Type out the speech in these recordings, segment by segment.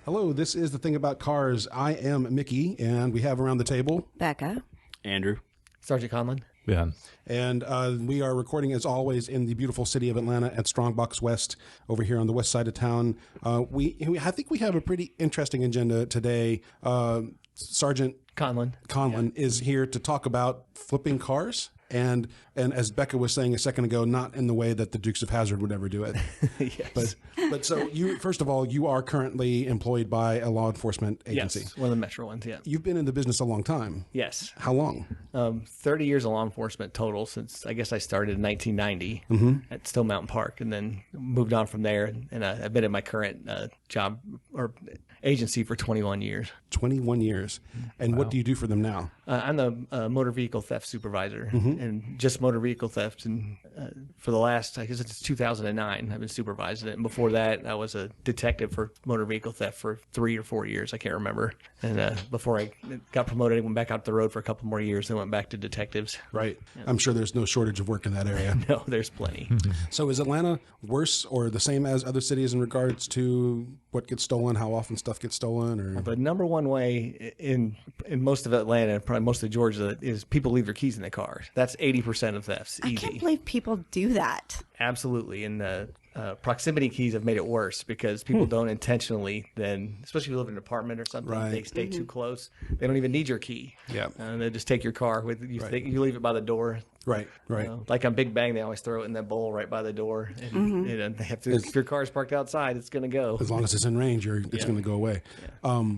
Hello, this is The Thing About Cars. I am Mickey, and we have around the table Becca. Andrew. Sergeant Conlin. Yeah. And we are recording, as always, in the beautiful city of Atlanta at Strongbox West, over here on the west side of town. I think we have a pretty interesting agenda today. Sergeant Conlin is here to talk about flipping cars. And as Becca was saying a second ago, not in the way that the Dukes of Hazzard would ever do it. Yes. But so you, first of all, you are currently employed by a law enforcement agency. Yes, one of the metro ones, yeah. You've been in the business a long time. Yes. How long? 30 years of law enforcement total since, I guess I started in 1990 at Stone Mountain Park, and then moved on from there. And I've been at my current job or agency for 21 years. 21 years. And what do you do for them now? I'm the Motor Vehicle Theft Supervisor, and just motor vehicle theft. And for the last, I guess it's 2009, I've been supervising it. And before that, I was a detective for motor vehicle theft for 3 or 4 years. I can't remember. And before I got promoted, I went back out the road for a couple more years, then went back to detectives. Right. Yeah. I'm sure there's no shortage of work in that area. No, there's plenty. So is Atlanta worse or the same as other cities in regards to what gets stolen, how often stuff gets stolen? Or the number one way in most of Atlanta, probably most of Georgia, is people leave their keys in their cars. That's 80% of thefts. Easy. I can't believe people do that. Absolutely. And the proximity keys have made it worse because people don't intentionally, then, especially if you live in an apartment or something, they stay too close. They don't even need your key. Yeah. They just take your car with you. You leave it by the door. Right. Like on Big Bang, they always throw it in that bowl right by the door. And they have to, if your car's parked outside, it's going to go. As long as it's in range, it's going to go away. Yeah.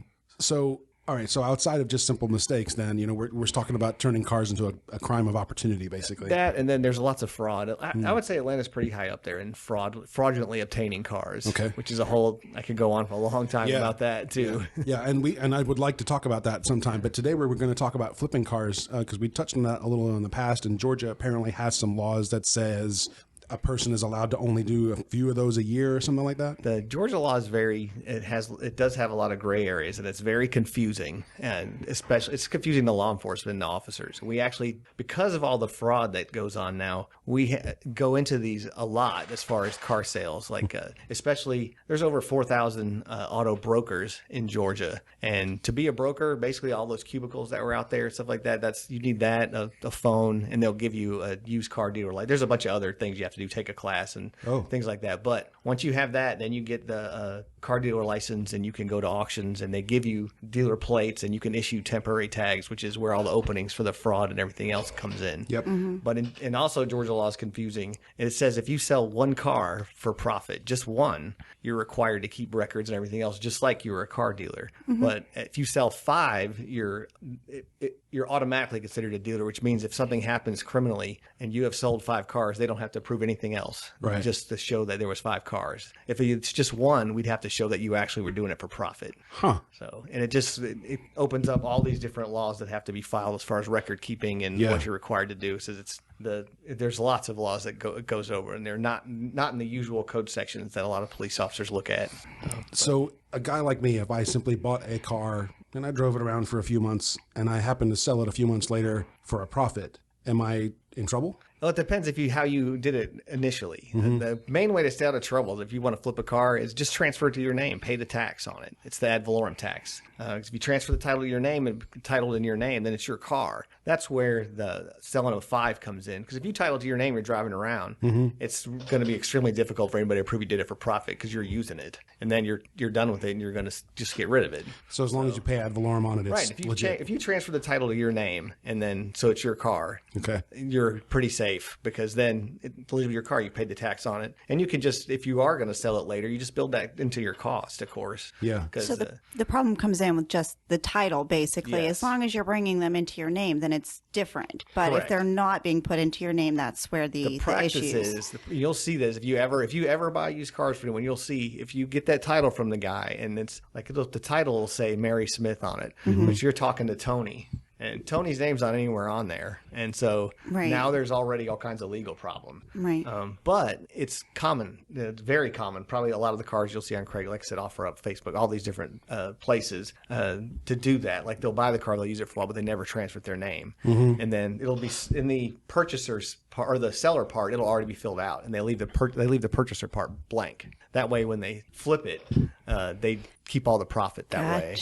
All right. So outside of just simple mistakes, then, we're talking about turning cars into a crime of opportunity, basically. That, and then there's lots of fraud. I would say Atlanta's pretty high up there in fraudulently obtaining cars. Okay. Which is a whole, I could go on for a long time about that too. Yeah. And I would like to talk about that sometime. But today we're going to talk about flipping cars because we touched on that a little in the past. And Georgia apparently has some laws that says a person is allowed to only do a few of those a year or something like that? The Georgia law is it does have a lot of gray areas, and it's very confusing, and especially it's confusing to law enforcement and the officers. We actually, because of all the fraud that goes on now, we go into these a lot as far as car sales, like especially there's over 4,000 auto brokers in Georgia, and to be a broker, basically all those cubicles that were out there, stuff like that, you need that, a phone, and they'll give you a used car dealer. Like there's a bunch of other things you have to do, take a class and things like that. But once you have that, then you get the car dealer license, and you can go to auctions, and they give you dealer plates, and you can issue temporary tags, which is where all the openings for the fraud and everything else comes in. Yep. But and also Georgia law is confusing. It says if you sell one car for profit, just one, you're required to keep records and everything else, just like you were a car dealer. But if you sell 5, you're automatically considered a dealer, which means if something happens criminally and you have sold 5 cars, they don't have to prove anything else, just to show that there was 5 cars. If it's just one, we'd have to show that you actually were doing it for profit. So, and it opens up all these different laws that have to be filed as far as record keeping and what you're required to do. So there's lots of laws that goes over, and they're not in the usual code sections that a lot of police officers look at. So a guy like me, if I simply bought a car and I drove it around for a few months and I happen to sell it a few months later for a profit, am I in trouble? Well, it depends how you did it initially. The main way to stay out of trouble is if you want to flip a car is just transfer it to your name, pay the tax on it. It's the ad valorem tax. If you transfer the title to your name and title it in your name, then it's your car. That's where the selling of 5 comes in. Because if you title to your name, you're driving around, it's going to be extremely difficult for anybody to prove you did it for profit because you're using it. And then you're done with it and you're going to just get rid of it. So as long as you pay ad valorem on it, it's legit. If you transfer the title to your name and then so it's your car, you're pretty safe because then it's your car, you paid the tax on it. And you can just, if you are going to sell it later, you just build that into your cost, of course. Yeah. So the problem comes in with just the title, basically. Yes. As long as you're bringing them into your name, then it's different. But Correct. if they're not being put into your name, that's where the practice issues. is. You'll see this if you ever buy used cars for anyone. You'll see if you get that title from the guy, and it's like the title will say Mary Smith on it, but you're talking to Tony. And Tony's name's not anywhere on there. And so now there's already all kinds of legal problem. Right. But it's common. It's very common. Probably a lot of the cars you'll see on Craig, like I said, offer up Facebook, all these different places to do that. Like they'll buy the car, they'll use it for a while, but they never transfer their name. And then it'll be in the purchaser's part or the seller part, it'll already be filled out. And they leave the purchaser part blank. That way when they flip it, they keep all the profit that way.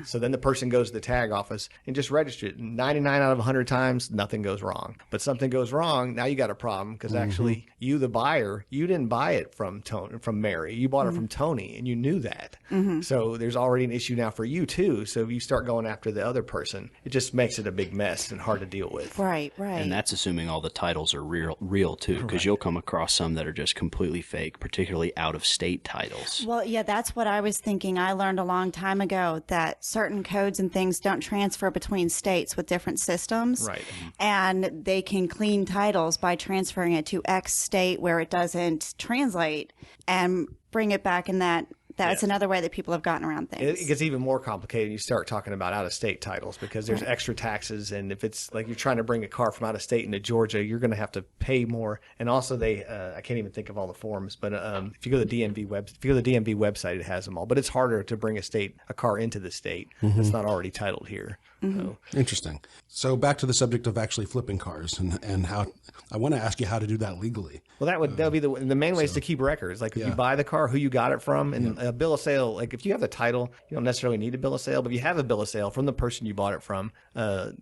So then the person goes to the tag office and just register it. 99 out of 100 times, nothing goes wrong. But something goes wrong, now you got a problem because actually you, the buyer, you didn't buy it from Mary. You bought it from Tony, and you knew that. So there's already an issue now for you too. So if you start going after the other person, it just makes it a big mess and hard to deal with. Right. And that's assuming all the titles are real too, because you'll come across some that are just completely fake, particularly out-of-state titles. Well, yeah, that's what I was thinking. I learned a long time ago that certain codes and things don't transfer between states with different systems. Right. And they can clean titles by transferring it to X state where it doesn't translate and bring it back in that. That's another way that people have gotten around things. It gets even more complicated. You start talking about out-of-state titles because there's extra taxes, and if it's like you're trying to bring a car from out of state into Georgia, you're going to have to pay more. And also, I can't even think of all the forms, but if you go to the DMV website, it has them all. But it's harder to bring a car into the state that's not already titled here. So. Interesting. So back to the subject of actually flipping cars and how I want to ask you how to do that legally. Well, that would be the main way is to keep records. Like if you buy the car, who you got it from, and a bill of sale. Like if you have the title, you don't necessarily need a bill of sale. But if you have a bill of sale from the person you bought it from,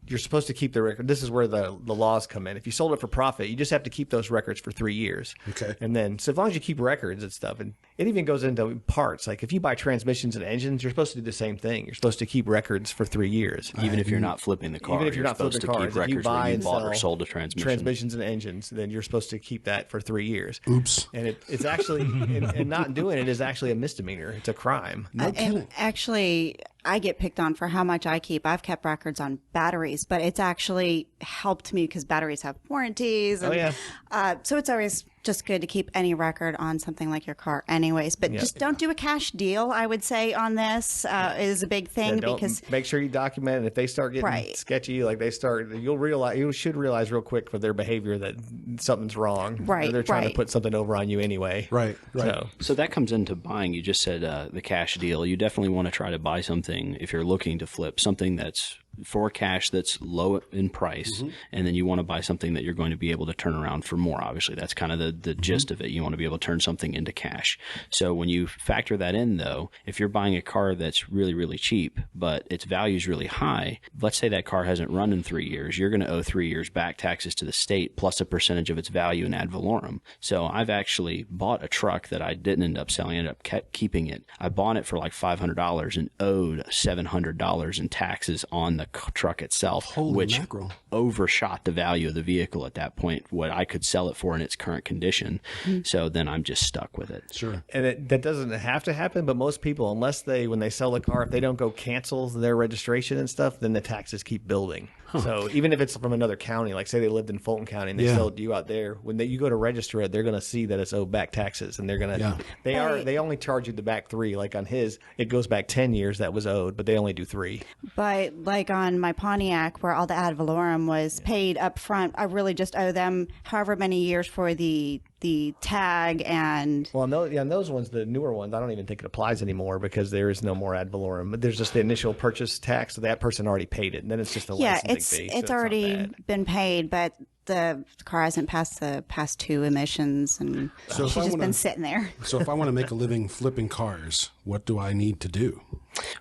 you're supposed to keep the record. This is where the laws come in. If you sold it for profit, you just have to keep those records for 3 years. Okay. And then so as long as you keep records and stuff, and it even goes into parts. Like if you buy transmissions and engines, you're supposed to do the same thing. You're supposed to keep records for 3 years. Even if you're not flipping the car, Even if you're not supposed flipping to cars, keep if you records buy where you and bought sell or sold a transmission. transmissions and engines, then you're supposed to keep that for 3 years. Oops. And it's actually, and not doing it is actually a misdemeanor. It's a crime. No kidding. And actually, I get picked on for how much I keep. I've kept records on batteries, but it's actually helped me because batteries have warranties. And, so it's always just good to keep any record on something like your car anyways. But just don't do a cash deal, I would say, on this is a big thing because make sure you document it. If they start getting sketchy, like you should realize real quick for their behavior that something's wrong. Right. Or they're trying to put something over on you anyway. Right. So that comes into buying. You just said the cash deal. You definitely want to try to buy something if you're looking to flip something that's for cash that's low in price, and then you want to buy something that you're going to be able to turn around for more. Obviously, that's kind of the gist of it. You want to be able to turn something into cash. So when you factor that in, though, if you're buying a car that's really, really cheap, but its value is really high, let's say that car hasn't run in 3 years, you're going to owe 3 years back taxes to the state plus a percentage of its value in ad valorem. So I've actually bought a truck that I didn't end up selling, I ended up keeping it. I bought it for like $500 and owed $700 in taxes on the truck itself, which overshot the value of the vehicle at that point, what I could sell it for in its current condition. So then I'm just stuck with it. Sure. And that doesn't have to happen, but most people, unless when they sell the car, if they don't go cancel their registration and stuff, then the taxes keep building. So even if it's from another county, like say they lived in Fulton County and they sell it to you out there, when you go to register it, they're going to see that it's owed back taxes, and they're going to they only charge you the back 3. Like on his, it goes back 10 years that was owed, but they only do 3. But like on my Pontiac, where all the ad valorem was paid up front, I really just owe them however many years for the tag and and those ones, the newer ones, I don't even think it applies anymore because there is no more ad valorem. But there's just the initial purchase tax, so that person already paid it, and then it's just a licensing fee. It's already been paid, but the car hasn't passed the past 2 emissions, and she's just been sitting there. So if I want to make a living flipping cars, what do I need to do?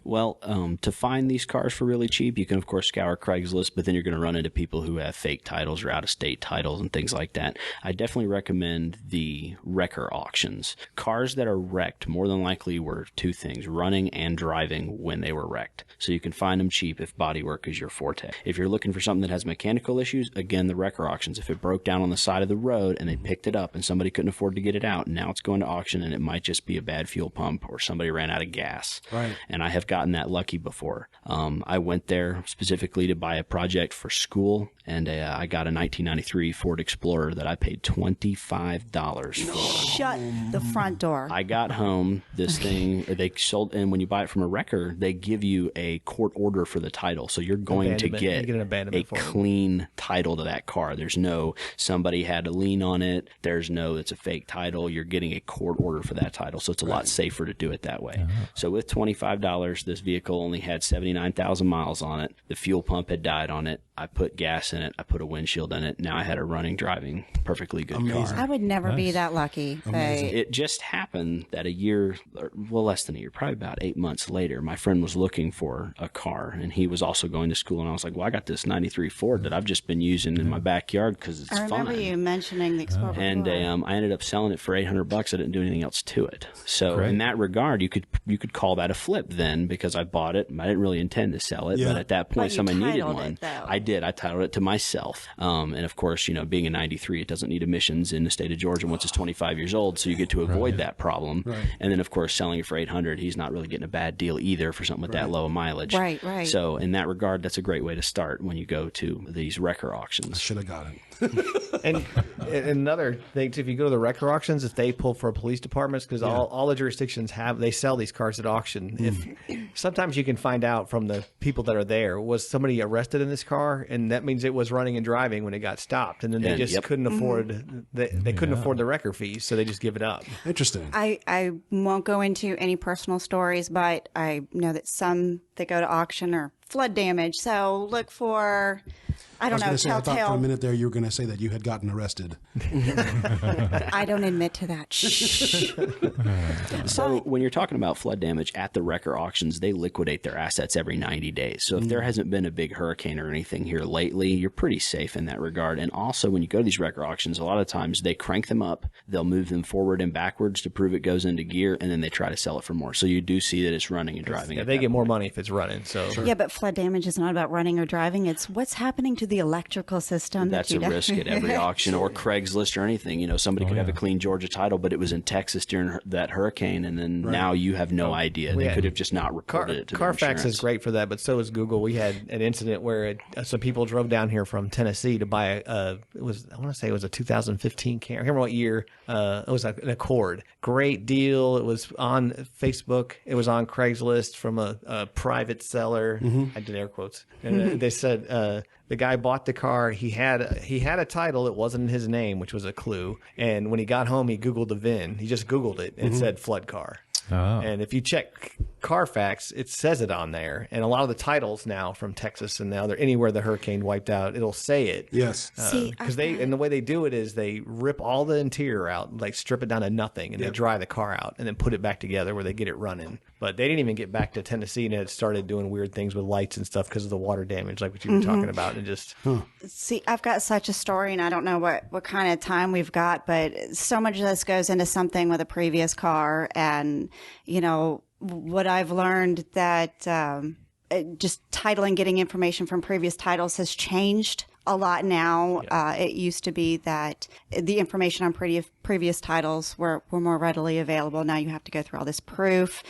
Well, to find these cars for really cheap, you can, of course, scour Craigslist, but then you're going to run into people who have fake titles or out-of-state titles and things like that. I definitely recommend the wrecker auctions. Cars that are wrecked more than likely were 2 things, running and driving when they were wrecked. So you can find them cheap if bodywork is your forte. If you're looking for something that has mechanical issues, again, the wrecker auctions. If it broke down on the side of the road and they picked it up and somebody couldn't afford to get it out, now it's going to auction, and it might just be a bad fuel pump or somebody ran out of gas. Right. And I have gotten that lucky before. I went there specifically to buy a project for school, and I got a 1993 Ford Explorer that I paid $25 for. Shut the front door. I got home, this thing, they sold, and when you buy it from a wrecker, they give you a court order for the title. So you're going to get a clean title to that car. There's no somebody had a lien on it. There's no it's a fake title. You're getting a court order for that title. So it's a lot safer to do it that way. So with $25, this vehicle only had 79,000 miles on it. The fuel pump had died on it. I put gas in it. I put a windshield in it. Now I had a running, driving, perfectly good car. I would never be that lucky. It just happened that a year, well, less than a year, probably about 8 months later, my friend was looking for a car, and he was also going to school. And I was like, well, I got this 93 Ford that I've just been using in my backyard because it's fun. I remember you mentioning the Explorer. And I ended up selling it for $800. I didn't do anything else to it. So in that regard, you could call that a flip then, because I bought it. I didn't really intend to sell it, but at that point, somebody needed one. I did. I titled it to myself. And of course, being a 93, it doesn't need emissions in the state of Georgia once it's 25 years old, so you get to avoid that problem. Right. And then, of course, selling it for $800, he's not really getting a bad deal either for something with that low mileage. Right. So in that regard, that's a great way to start when you go to these wrecker auctions. I should have got it. And another thing, too, if you go to the wrecker auctions, if they pull for police departments, because all the jurisdictions they sell these cars at auction. If sometimes you can find out from the people that are there, was somebody arrested in this car, and that means it was running and driving when it got stopped, and then they just couldn't afford they couldn't afford the wrecker fees, so they just give it up. Interesting. I won't go into any personal stories, but I know that some that go to auction are flood damage. So look for, I thought for a minute there you were going to say that you had gotten arrested. I don't admit to that. Shh. So when you're talking about flood damage at the wrecker auctions, they liquidate their assets every 90 days. So if there hasn't been a big hurricane or anything here lately, you're pretty safe in that regard. And also when you go to these wrecker auctions, a lot of times they crank them up, they'll move them forward and backwards to prove it goes into gear, and then they try to sell it for more. So you do see that it's running and driving. Yeah, they get more money if it's running. So yeah, but flood damage is not about running or driving. It's what's happening to the electrical system. That's a risk at every auction, or Craigslist or anything. Somebody could have a clean Georgia title, but it was in Texas during that hurricane, and then now you have no idea. They could have just not reported it to Carfax is great for that, but so is Google. We had an incident where some people drove down here from Tennessee to buy I want to say it was a 2015 Camry. I can't remember what year. It was an Accord. Great deal. It was on Facebook. It was on Craigslist from a private seller. I did air quotes. And they said the guy bought the car. He had a title. It wasn't his name, which was a clue. And when he got home, he Googled the VIN. He just Googled it and it said flood car. Oh. And if you check Carfax, it says it on there. And a lot of the titles now from Texas and now they're anywhere the hurricane wiped out, it'll say it. Yes. Because and the way they do it is they rip all the interior out, like strip it down to nothing, and they dry the car out and then put it back together where they get it running. But they didn't even get back to Tennessee, and it started doing weird things with lights and stuff because of the water damage, like what you were talking about. And just see, I've got such a story, and I don't know what kind of time we've got, but so much of this goes into something with a previous car, and what I've learned that just titling, getting information from previous titles has changed a lot now. It used to be that the information on previous titles were more readily available. Now you have to go through all this proof.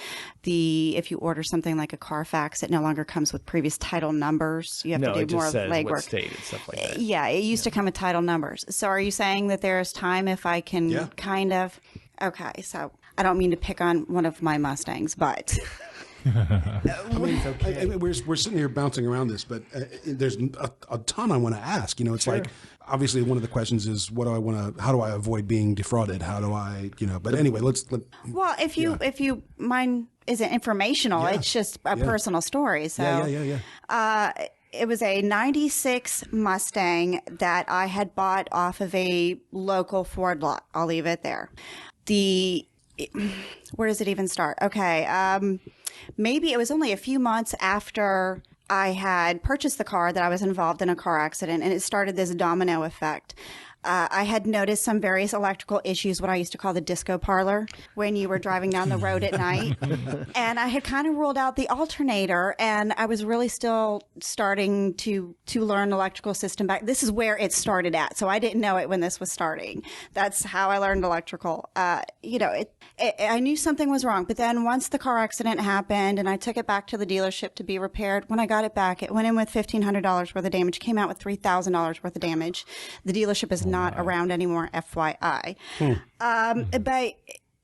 If you order something like a Carfax, it no longer comes with previous title numbers. You have to do more legwork. What state and stuff like that. Yeah, it used to come with title numbers. So are you saying that there's time if I can kind of... Okay, so I don't mean to pick on one of my Mustangs, but... we're sitting here bouncing around this, but there's a ton I want to ask. It's like, obviously one of the questions is, how do I avoid being defrauded? How do I, but anyway, well, if you mine isn't informational, it's just a personal story. So it was a 96 Mustang that I had bought off of a local Ford lot. I'll leave it there. Where does it even start? Okay. Maybe it was only a few months after I had purchased the car that I was involved in a car accident, and it started this domino effect. I had noticed some various electrical issues, what I used to call the disco parlor, when you were driving down the road at night. And I had kind of ruled out the alternator, and I was really still starting to learn the electrical system back. This is where it started at, so I didn't know it when this was starting. That's how I learned electrical. I knew something was wrong, but then once the car accident happened and I took it back to the dealership to be repaired, when I got it back, it went in with $1,500 worth of damage, came out with $3,000 worth of damage. The dealership is not around anymore, FYI. But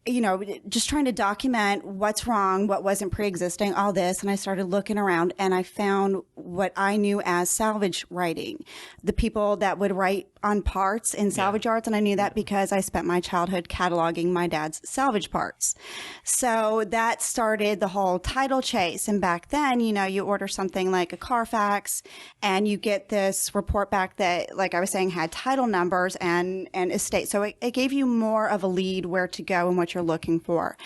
just trying to document what's wrong, what wasn't pre-existing, all this. And I started looking around and I found what I knew as salvage writing, the people that would write on parts in salvage yards. And I knew that because I spent my childhood cataloging my dad's salvage parts. So that started the whole title chase. And back then, you order something like a Carfax and you get this report back that, like I was saying, had title numbers and estate. So it gave you more of a lead where to go and what you're looking for.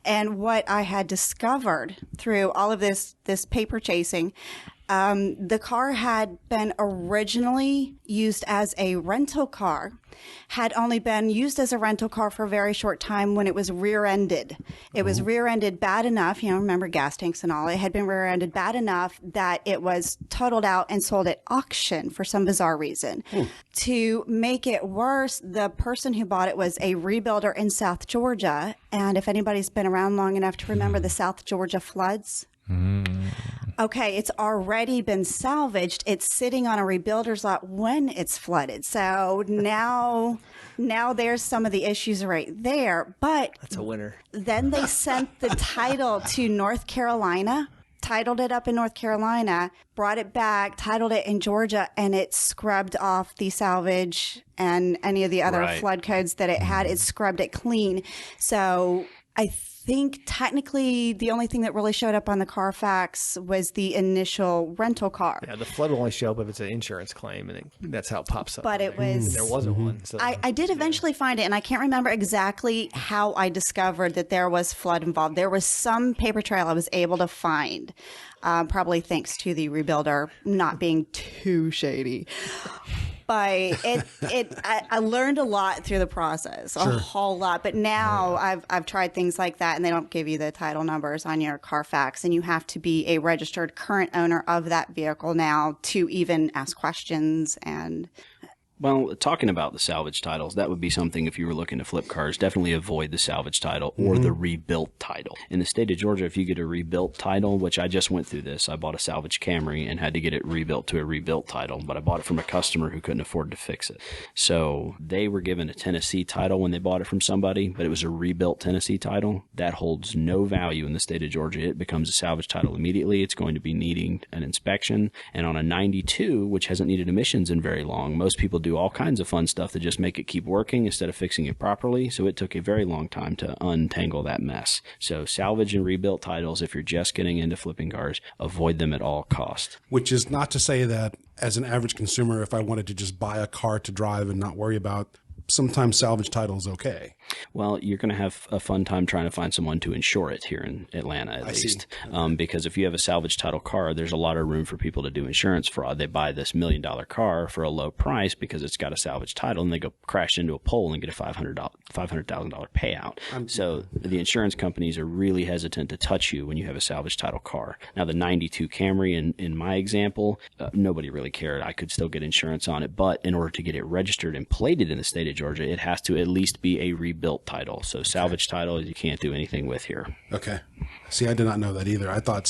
And what I had discovered through all of this paper chasing, the car had been originally used as a rental car, had only been used as a rental car for a very short time when it was rear-ended. It was rear-ended bad enough, remember gas tanks and all, it had been rear-ended bad enough that it was totaled out and sold at auction for some bizarre reason. To make it worse, the person who bought it was a rebuilder in South Georgia. And if anybody's been around long enough to remember the South Georgia floods, okay, it's already been salvaged. It's sitting on a rebuilder's lot when it's flooded. So now there's some of the issues right there. But that's a winner. Then they sent the title to North Carolina, titled it up in North Carolina, brought it back, titled it in Georgia, and it scrubbed off the salvage and any of the other flood codes that it had. It scrubbed it clean. So I think technically the only thing that really showed up on the Carfax was the initial rental car. Yeah, the flood will only show up if it's an insurance claim, and that's how it pops up. But it was... There wasn't one. So, I did eventually find it, and I can't remember exactly how I discovered that there was flood involved. There was some paper trail I was able to find, probably thanks to the rebuilder not being too shady. But I learned a lot through the process, a whole lot. But now I've tried things like that, and they don't give you the title numbers on your Carfax, and you have to be a registered current owner of that vehicle now to even ask questions. And well, talking about the salvage titles, that would be something if you were looking to flip cars, definitely avoid the salvage title or the rebuilt title. In the state of Georgia, if you get a rebuilt title, which I just went through this, I bought a salvage Camry and had to get it rebuilt to a rebuilt title, but I bought it from a customer who couldn't afford to fix it. So they were given a Tennessee title when they bought it from somebody, but it was a rebuilt Tennessee title. That holds no value in the state of Georgia. It becomes a salvage title immediately. It's going to be needing an inspection. And on a 92, which hasn't needed emissions in very long, most people do all kinds of fun stuff to just make it keep working instead of fixing it properly. So it took a very long time to untangle that mess. So salvage and rebuilt titles, if you're just getting into flipping cars, avoid them at all costs. Which is not to say that as an average consumer, if I wanted to just buy a car to drive and not worry about, sometimes salvage title is okay. Well, you're going to have a fun time trying to find someone to insure it here in Atlanta, at least. Because if you have a salvage title car, there's a lot of room for people to do insurance fraud. They buy this $1 million car for a low price because it's got a salvage title, and they go crash into a pole and get a $500,000 payout. So the insurance companies are really hesitant to touch you when you have a salvage title car. Now, the 92 Camry, in my example, nobody really cared. I could still get insurance on it, but in order to get it registered and plated in the state of Georgia, it has to at least be a rebuilt title. So salvage title, you can't do anything with here. Okay. See, I did not know that either. I thought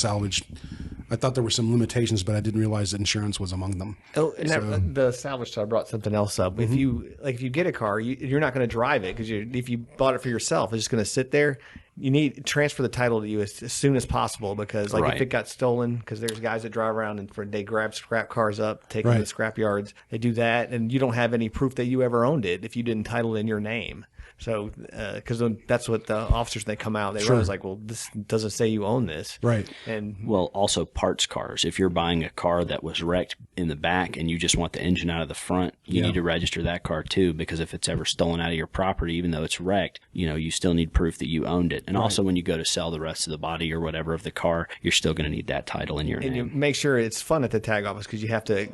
there were some limitations, but I didn't realize that insurance was among them. Oh, and the salvage title brought something else up. If you get a car, you're not going to drive it because if you bought it for yourself, it's just going to sit there. You need to transfer the title to you as soon as possible because, if it got stolen, because there's guys that drive around and they grab scrap cars up, take them to the scrap yards. They do that, and you don't have any proof that you ever owned it if you didn't title it in your name. So, because that's what the officers, they come out, they realize well, this doesn't say you own this. Right. And well, also parts cars. If you're buying a car that was wrecked in the back and you just want the engine out of the front, you need to register that car too, because if it's ever stolen out of your property, even though it's wrecked, you still need proof that you owned it. And also when you go to sell the rest of the body or whatever of the car, you're still going to need that title in your name. And you make sure it's fun at the tag office because you have to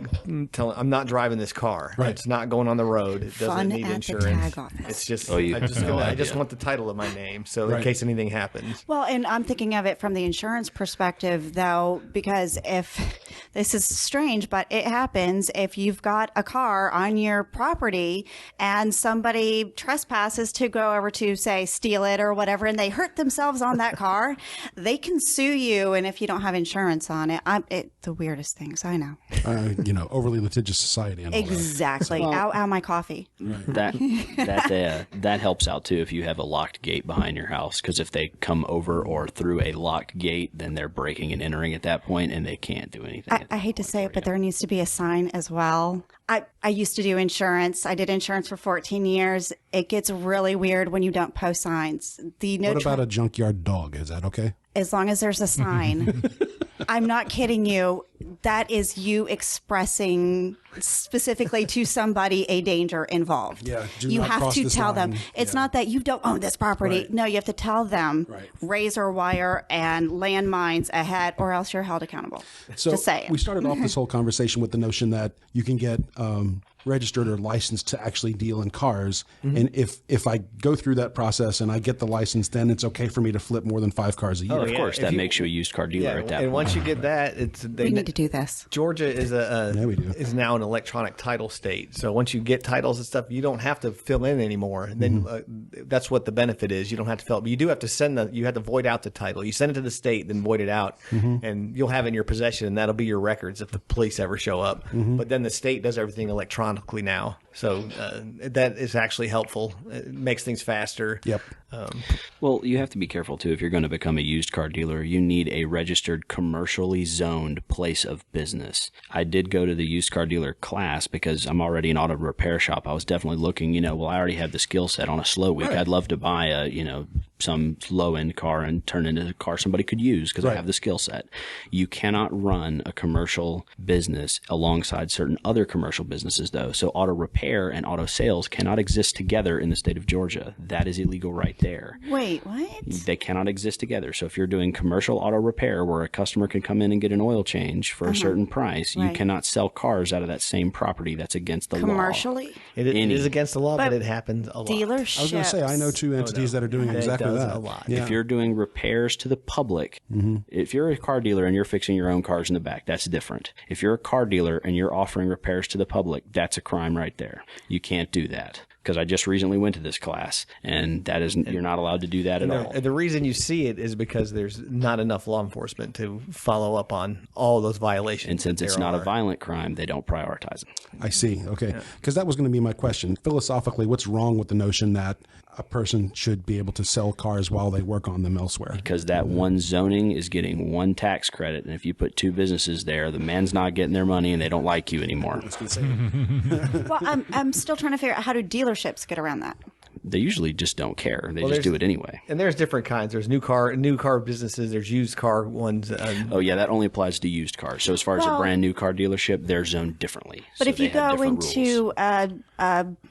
tell them, I'm not driving this car. Right. It's not going on the road. It doesn't need insurance. The tag office. It's just, I just want the title of my name. So in case anything happens. Well, and I'm thinking of it from the insurance perspective though, because if this is strange, but it happens if you've got a car on your property and somebody trespasses to go over to say steal it or whatever, and they hurt themselves on that car, they can sue you. And if you don't have insurance on it, the weirdest things, I know. Overly litigious society. And all exactly. Well, ow, my coffee. That that helps out too if you have a locked gate behind your house, because if they come over or through a locked gate, then they're breaking and entering at that point, and they can't do anything. I hate to say it, but there needs to be a sign as well. I used to do insurance. I did insurance for 14 years. It gets really weird when you don't post signs. What about a junkyard dog? Is that okay? As long as there's a sign. I'm not kidding you. That is you expressing specifically to somebody a danger involved. Yeah, you have to tell them. It's not that you don't own this property. Right. No, you have to tell them Right. razor wire and landmines ahead, or else you're held accountable. So Just saying. we started off this whole conversation with the notion that you can get registered or licensed to actually deal in cars. And if I go through that process and I get the license, then it's okay for me to flip more than 5 cars a year. Of course, that makes you a used car dealer at that point. And once you get that, we need to do this. Georgia is we do. is now an electronic title state. So once you get titles and stuff, you don't have to fill in anymore. And then that's what the benefit is. You don't have to fill it. But you do have to you have to void out the title. You send it to the state, then void it out, and you'll have it in your possession, and that'll be your records if the police ever show up. But then the state does everything electronically now. So that is actually helpful. It makes things faster. Yep. Well, you have to be careful, too. If you're going to become a used car dealer, you need a registered, commercially zoned place of business. I did go to the used car dealer class because I'm already an auto repair shop. I was definitely looking, I already have the skill set on a slow week. Right. I'd love to buy some low-end car and turn it into a car somebody could use because I have the skill set. You cannot run a commercial business alongside certain other commercial businesses, though. So auto repair and auto sales cannot exist together in the state of Georgia. That is illegal right there. Wait, what? They cannot exist together. So if you're doing commercial auto repair where a customer can come in and get an oil change for a certain price, you cannot sell cars out of that same property. That's against the law. Commercially? It is against the law, but it happens a lot. Dealerships. I was going to say, I know 2 entities that are doing exactly that. A lot. Yeah. If you're doing repairs to the public, if you're a car dealer and you're fixing your own cars in the back, that's different. If you're a car dealer and you're offering repairs to the public, that's a crime right there. You can't do that. Because I just recently went to this class, and you're not allowed to do that at all. The reason you see it is because there's not enough law enforcement to follow up on all those violations. And since it's not a violent crime, they don't prioritize it. I see. Okay. Because that was going to be my question. Philosophically, what's wrong with the notion that a person should be able to sell cars while they work on them elsewhere? Because that one zoning is getting 1 tax credit, and if you put 2 businesses there, the man's not getting their money, and they don't like you anymore. I was going to say. Well, I'm still trying to figure out how do dealerships get around that? They usually just don't care. They just do it anyway. And there's different kinds. There's new car businesses. There's used car ones. Oh, yeah, that only applies to used cars. So as far as a brand new car dealership, they're zoned differently. But so if you go into,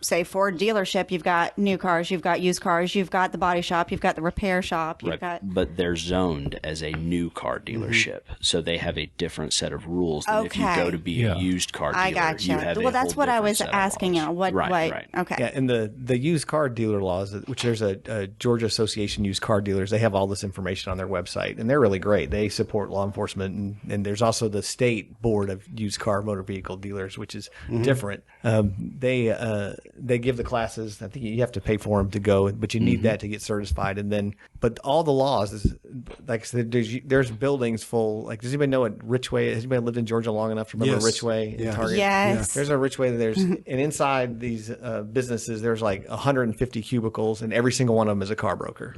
say, Ford dealership, you've got new cars, you've got used cars, you've got the body shop, you've got the repair shop. But they're zoned as a new car dealership. So they have a different set of rules than if you go to be a used car dealer. I gotcha. You have well, that's what I was asking. Right. Okay. Yeah, and the used car dealer laws, which there's a Georgia Association Used Car Dealers, they have all this information on their website, and they're really great. They support law enforcement, and there's also the state board of used car motor vehicle dealers, which is different. They give the classes. I think you have to pay for them to go, but you need that to get certified. And then, but all the laws is like I said, there's buildings full. Like, does anybody know what Richway? Has anybody lived in Georgia long enough to remember Richway and Target? Yes. There's a Richway. And inside these businesses, there's like 150 cubicles, and every single one of them is a car broker.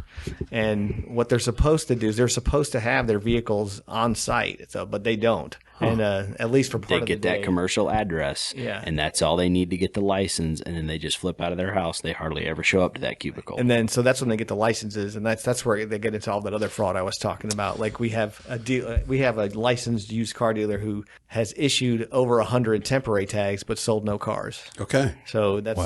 And what they're supposed to do is they're supposed to have their vehicles on site, but they don't. And at least for part of the day. They get that commercial address, and that's all they need to get the license, and then they just flip out of their house. They hardly ever show up to that cubicle. And then, so that's when they get the licenses, and that's where they get into all that other fraud I was talking about. Like we have a licensed used car dealer who has issued over 100 temporary tags but sold no cars. Okay. So that's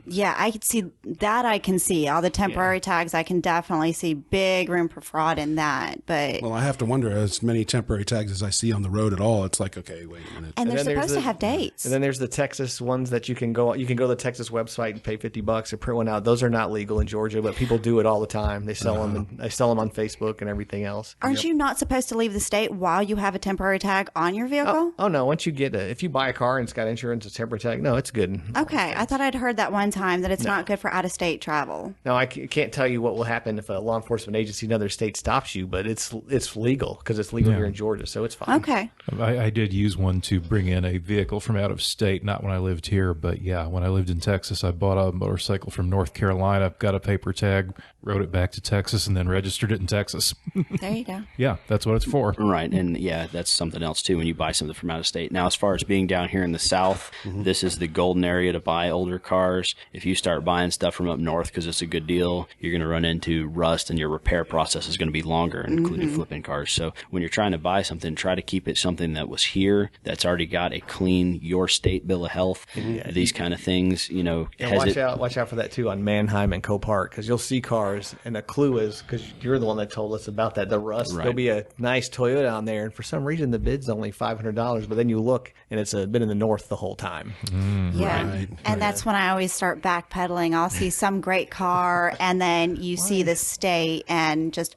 Yeah, I can see that. I can see all the temporary tags. I can definitely see big room for fraud in that. But well, I have to wonder, as many temporary tags as I see on the road at all, it's like, okay, wait a minute. And they're supposed to have dates. And then there's the Texas ones that you can go to the Texas website and pay $50 to print one out. Those are not legal in Georgia, but people do it all the time. They sell them. And they sell them on Facebook and everything else. Aren't you not supposed to leave the state while you have a temporary tag on your vehicle? Oh no! Once you get if you buy a car and it's got insurance, a temporary tag, no, it's good. Okay, I thought I'd heard that one time that it's not good for out-of-state travel. No, I can't tell you what will happen if a law enforcement agency in another state stops you, but it's legal because it's legal here in Georgia, so it's fine. Okay. I did use one to bring in a vehicle from out of state, not when I lived here, but yeah, when I lived in Texas, I bought a motorcycle from North Carolina, got a paper tag, rode it back to Texas, and then registered it in Texas. There you go. Yeah, that's what it's for. Right, and yeah, that's something else too when you buy something from out of state. Now, as far as being down here in the South, this is the golden area to buy older cars. If you start buying stuff from up north because it's a good deal, you're going to run into rust, and your repair process is going to be longer, including flipping cars. So when you're trying to buy something, try to keep it something that was here, that's already got a clean your state bill of health. These kind of things, you know. And watch out for that too on Manheim and Copart, because you'll see cars, and the clue is, because you're the one that told us about that, the rust. Right. There'll be a nice Toyota on there, and for some reason the bid's only $500, but then you look and it's been in the north the whole time. Yeah. And that's when I always start backpedaling. I'll see some great car, and then you see the state and just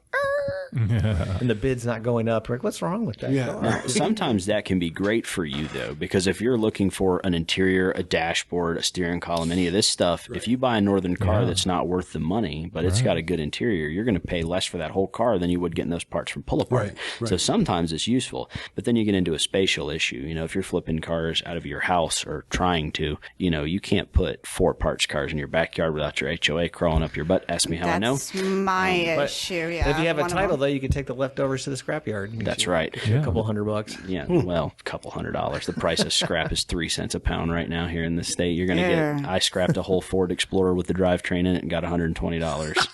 And the bid's not going up. Like, what's wrong with that car? Now, sometimes that can be great for you, though, because if you're looking for an interior, a dashboard, a steering column, any of this stuff, if you buy a northern car that's not worth the money, but it's got a good interior, you're going to pay less for that whole car than you would getting those parts from pull apart. So sometimes it's useful, but then you get into a spatial issue. You know, if you're flipping cars out of your house or trying to, you know, you can't put 4 parts cars in your backyard without your HOA crawling up your butt. Ask me how I know. that's my issue. Yeah. If you have a one of title, them. though, you can take the leftovers to the scrapyard. That's right. A couple $100. Yeah, well, a couple $100. The price of scrap is 3 cents a pound right now here in the state. You're going to get, I scrapped a whole Ford Explorer with the drivetrain in it and got $120.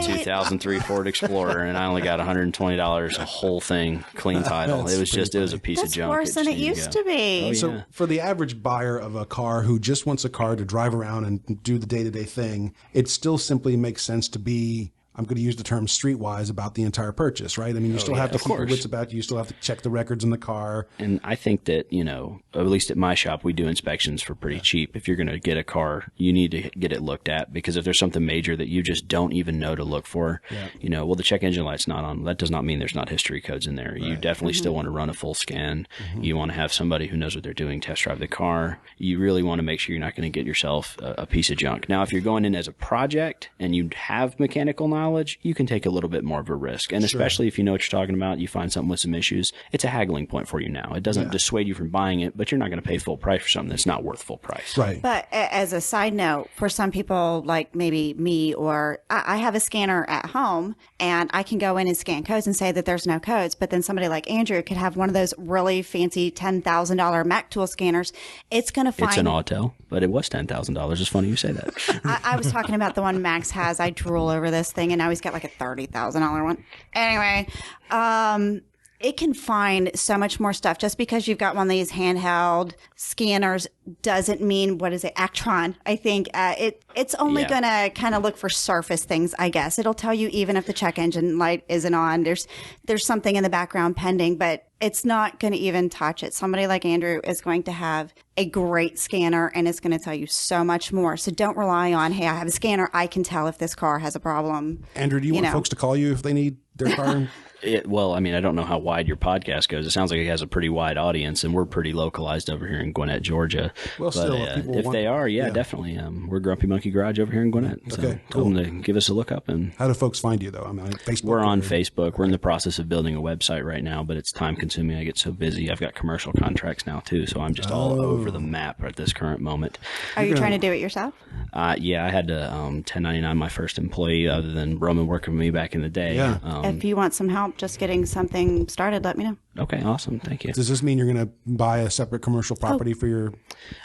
2003 Ford Explorer, and I only got $120, a whole thing, clean title. It was a piece of That's junk. worse than it used to be. Oh, yeah. So for the average buyer of a car who just wants a car to drive around and do the day-to-day thing, it still simply makes sense to be, I'm going to use the term streetwise about the entire purchase, right? I mean, you still have to keep your wits about you. You still have to check the records in the car. And I think that, you know, at least at my shop, we do inspections for pretty cheap. If you're going to get a car, you need to get it looked at, because if there's something major that you just don't even know to look for, you know, well, the check engine light's not on. That does not mean there's not history codes in there. You definitely still want to run a full scan. You want to have somebody who knows what they're doing test drive the car. You really want to make sure you're not going to get yourself a piece of junk. Now, if you're going in as a project and you have mechanical knowledge, you can take a little bit more of a risk. And especially if you know what you're talking about, you find something with some issues, it's a haggling point for you now. It doesn't dissuade you from buying it, but you're not going to pay full price for something that's not worth full price. Right. But as a side note, for some people like maybe me, or I have a scanner at home and I can go in and scan codes and say that there's no codes. But then somebody like Andrew could have one of those really fancy $10,000 Mac tool scanners. It's going to find... It's an Autel, but it was $10,000. It's funny you say that. I was talking about the one Max has. I drool over this thing, and now he's got like a $30,000 one. Anyway, it can find so much more stuff. Just because you've got one of these handheld scanners doesn't mean, what is it, Actron, I think. It's only going to kind of look for surface things, I guess. It'll tell you even if the check engine light isn't on. There's something in the background pending, but it's not going to even touch it. Somebody like Andrew is going to have a great scanner, and it's going to tell you so much more. So don't rely on, hey, I have a scanner, I can tell if this car has a problem. Andrew, do you want folks to call you if they need their car? Well, I mean, I don't know how wide your podcast goes. It sounds like it has a pretty wide audience, and we're pretty localized over here in Gwinnett, Georgia. Well, but, still, if they are, definitely. We're Grumpy Monkey Garage over here in Gwinnett. So tell them to give us a look up. And how do folks find you, though? I mean, Facebook. We're on Facebook. We're in the process of building a website right now, but it's time consuming. I get so busy. I've got commercial contracts now too, so I'm just all over the map at this current moment. Are you trying to do it yourself? Yeah, I had to 1099 my first employee, other than Roman working with me back in the day. Yeah. If you want some help just getting something started, let me know. Okay, awesome. Thank you. Does this mean you're going to buy a separate commercial property for your...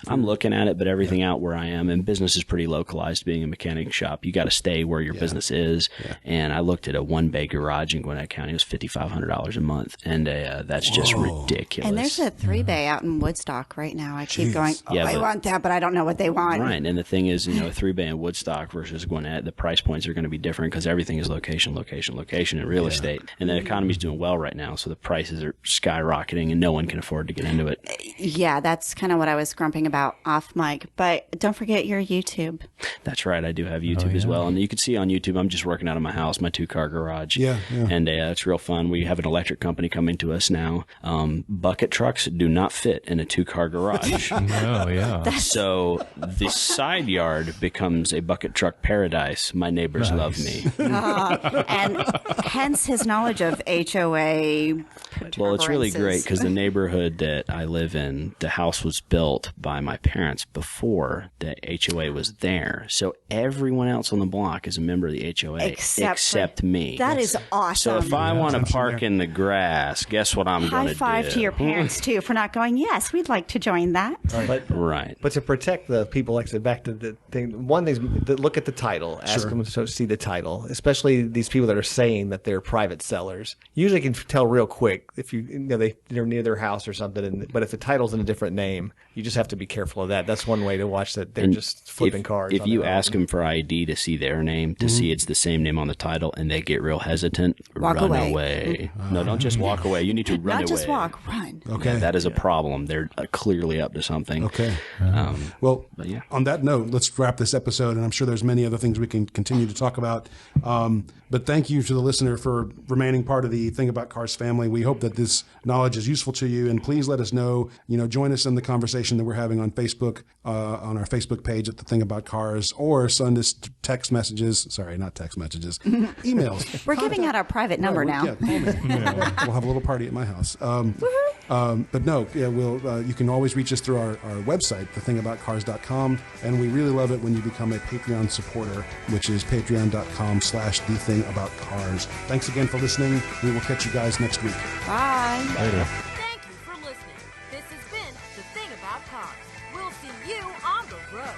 I'm looking at it, but everything out where I am, and business is pretty localized. Being a mechanic shop, you got to stay where your business is. And I looked at a one-bay garage in Gwinnett County. It was $5,500 a month, and that's just ridiculous. And there's a 3-bay out in Woodstock right now. I keep going, I want that, but I don't know what they want. Right, and the thing is, you know, a 3-bay in Woodstock versus Gwinnett, the price points are going to be different because everything is location, location, location in real estate. And the economy's doing well right now, so the prices are skyrocketing, and no one can afford to get into it. Yeah, that's kind of what I was grumping about off mic. But don't forget your YouTube. That's right. I do have YouTube as well. And you can see on YouTube, I'm just working out of my house, my 2-car garage. Yeah. And it's real fun. We have an electric company coming to us now. Bucket trucks do not fit in a 2-car garage. Oh, yeah. So the side yard becomes a bucket truck paradise. My neighbors love me. And hence his knowledge of HOA. Well, it's really great preferences. because the neighborhood that I live in, the house was built by my parents before the HOA was there. So everyone else on the block is a member of the HOA except me. That is awesome. So if I want to park in the grass, guess what I'm going to do? High five to your parents, too, for not going, yes, we'd like to join that. Right. But to protect the people, like I said, back to the thing, one thing, look at the title. Ask them to see the title, especially these people that are saying that they're private sellers. Usually can tell real quick if they're near their house or something. But if the title's in a different name, you just have to be careful of that. That's one way to watch that they're just flipping cars. If you ask them for ID to see their name, to see it's the same name on the title, and they get real hesitant, run away. No, don't just walk away. You need to run away. Not just walk, run. Okay. Yeah, that is a problem. They're clearly up to something. Okay. But on that note, let's wrap this episode, and I'm sure there's many other things we can continue to talk about. But thank you to the listener for remaining part of the Thing About Cars family. We hope that this knowledge is useful to you, and please let us know. Join us in the conversation that we're having on Facebook, on our Facebook page at The Thing About Cars, or send us text messages. Sorry, not text messages, emails. We're giving out our private number now. Yeah, call me. We'll have a little party at my house. But no, you can always reach us through our website, thethingaboutcars.com, and we really love it when you become a Patreon supporter, which is patreon.com/thethingaboutcars. Thanks again for listening. We will catch you guys next week. Bye. Later. Thank you for listening. This has been The Thing About Cars. We'll see you on the road.